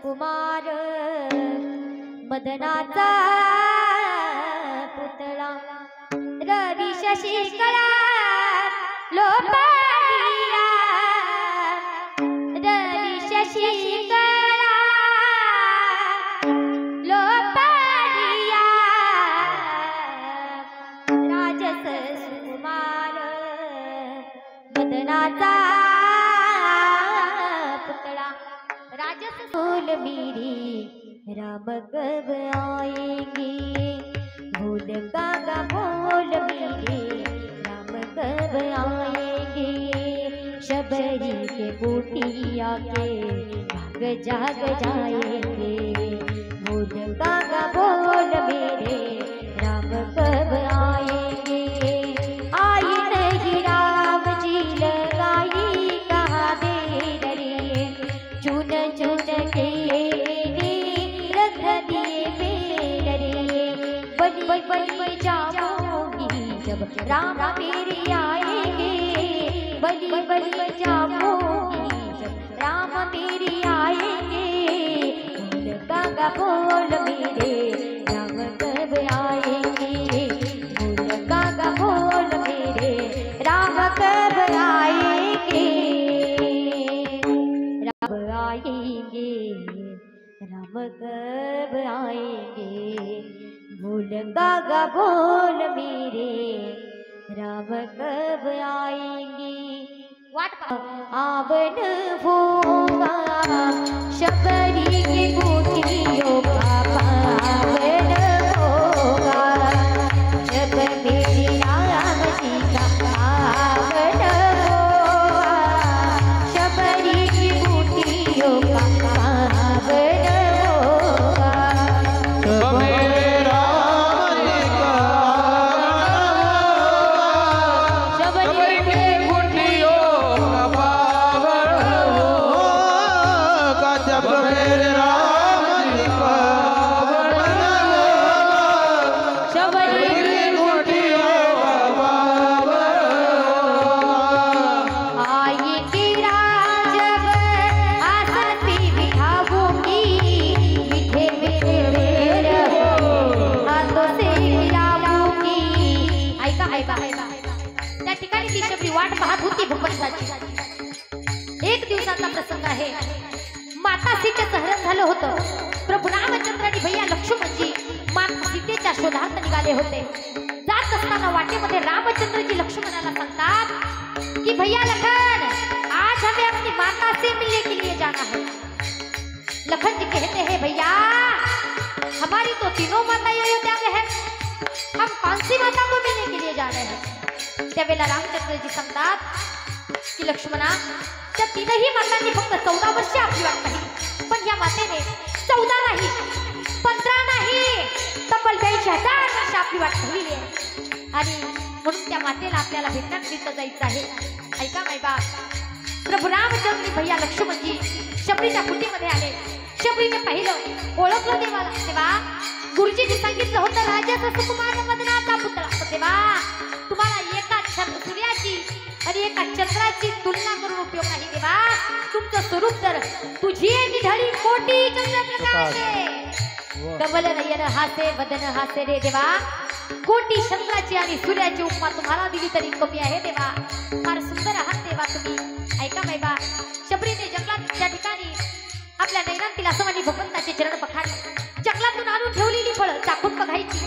कुमार मदनाचा पुतळा रवी शशिकला लोपाडिया रवी शशिकला लोपाडिया राजस सुकुमार मदनाचा पुतळा राजस फूल मेरी राम कब आएंगे भूल कागा बोल मेरे राम कब आएंगे शबरी के बूटिया के भाग जाग जाएंगे भूल कागा बोल मेरे राम कब आएंगे आई नहीं राम जी लगाई कहाँ दे डरे चुन चुन के रख दिए मेरे बड़ी बड़ी जाऊंगी जब राम मेरे आएंगे बड़ी बड़ी जाऊंगी जब राम मेरे आएंगे भूल कागा बोल मेरे राम कब आएंगे भूल कागा बोल मेरे राम कब आएंगे राम आएंगे राम कब आएंगे भूल कागा बोल मेरे राम कब आएंगे आवन होगा शबरी की बूटियों का पावन होगा जब मेरे राम जी का पावन होगा शबरी की बूटियों का पावन होगा एक दिवसाचा प्रसंग आहे माता सीतेचं हरण झालं होतं प्रभू रामचंद्र आणि भैया लक्ष्मणजी माता सीतेच्या शोधार्थ निघाले होते जात असताना वाटेमध्ये रामचंद्रजी लक्ष्मणाला सांगतात कि भैया लखन आज हमें अपनी माता से मिलने के लिए जाना है लखन जी कहते हैं भैया हमारी तो तीनों माता अयोध्या में है हम कौन सी माता को मिलने के लिए जा रहे हैं त्यावेळेला रामचंद्रजी सांगतात की लक्ष्मणा त्या तीनही मातांनी फक्त 14 वर्ष आपली वाट पाहिली पण या मातेने 14 नाही 15 नाही तब्बल 42,000 वर्ष आपली वाट पाहिली आहे आणि म्हणून त्या मातेला आपल्याला भेटण्याकरिता जायचं आहे ऐका मायबाप प्रभू रामचंद्र भैया लक्ष्मणजी शबरीच्या कुटीमध्ये आले शबरीने पाहिलं ओळखलं देवाला तेव्हा गुरुजींनी सांगितलं होतं राजाचा सुकुमार मदनाचा पुतळा तेव्हा तुम्हाला एका सूर्याची आणि एका चंद्राची तुलना करून उपयोग नाही देवा तुमचं स्वरूप तर तुझी निढळी कोटी चंद्रप्रकाश आहे कमल नयन हासे वदन हासे रे देवा कोटी चंद्राची आणि सूर्याची उपमा तुम्हाला दिली तरी कमी आहे देवा फार सुंदर आहात देवा तुम्ही ऐका मैबा शबरीने जंगलात ठिकाणी आपल्या नैनांतील असं म्हणजे भगवंताचे चरण पखाडले जंगलातून आणून ठेवलेली फळं चाखून बघायची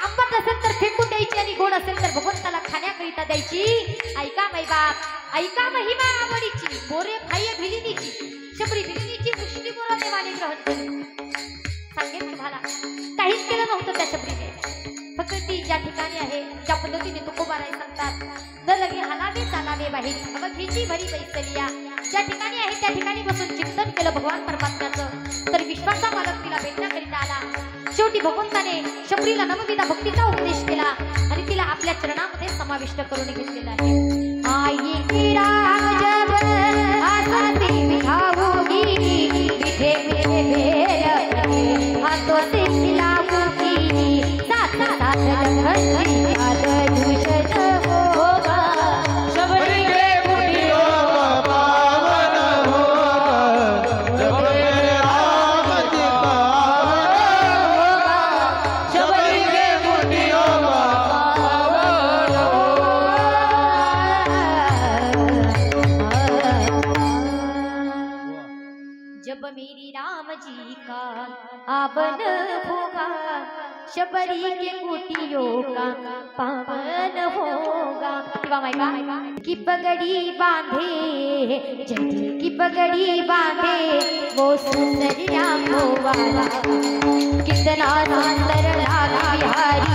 आंबट असेल तर फेकून द्यायची आणि गोड असेल तर भगवंताला खाण्याकरिता द्यायची ऐका मैबाप ऐका महिमा आवडीची बोरे फाय भिलिनीची शबरी भिलिनीची मुष्टी बोरा देवाने ग्रहण केली सांगेन तुम्हाला काहीच केलं नव्हतं त्या शबरीने फक्त ती ज्या ठिकाणी आहे ज्या पद्धतीने तुकोबाराय सांगतात न लगे हलावे चालावे बाहेर अवघीची भरी बैसलिया ज्या ठिकाणी आहे त्या ठिकाणी बसून चिंतन केलं भगवान परमात्म्याचं तर विश्वासा मालक तिला भेटण्याकरिता आला शेवटी भगवंताने शबरीला नवविधा भक्तीचा उपदेश केला आणि तिला आपल्या चरणामध्ये समाविष्ट करून घेतलेला आहे आई की राम जब आसती मिठाऊगी मिठे मेरे भेर हाथों से मिलाऊंगी साथ साथ लखन याद दूषण होगा शबरी के मुठियों का पावन होगा जब मेरी राम जी का आवन होगा, शबरी के कुटियों का पावन होगा। की पगड़ी बांधे, जल्दी की पगड़ी बांधे, वो सुंदर राम वाला, कितना सुंदर लाला बिहारी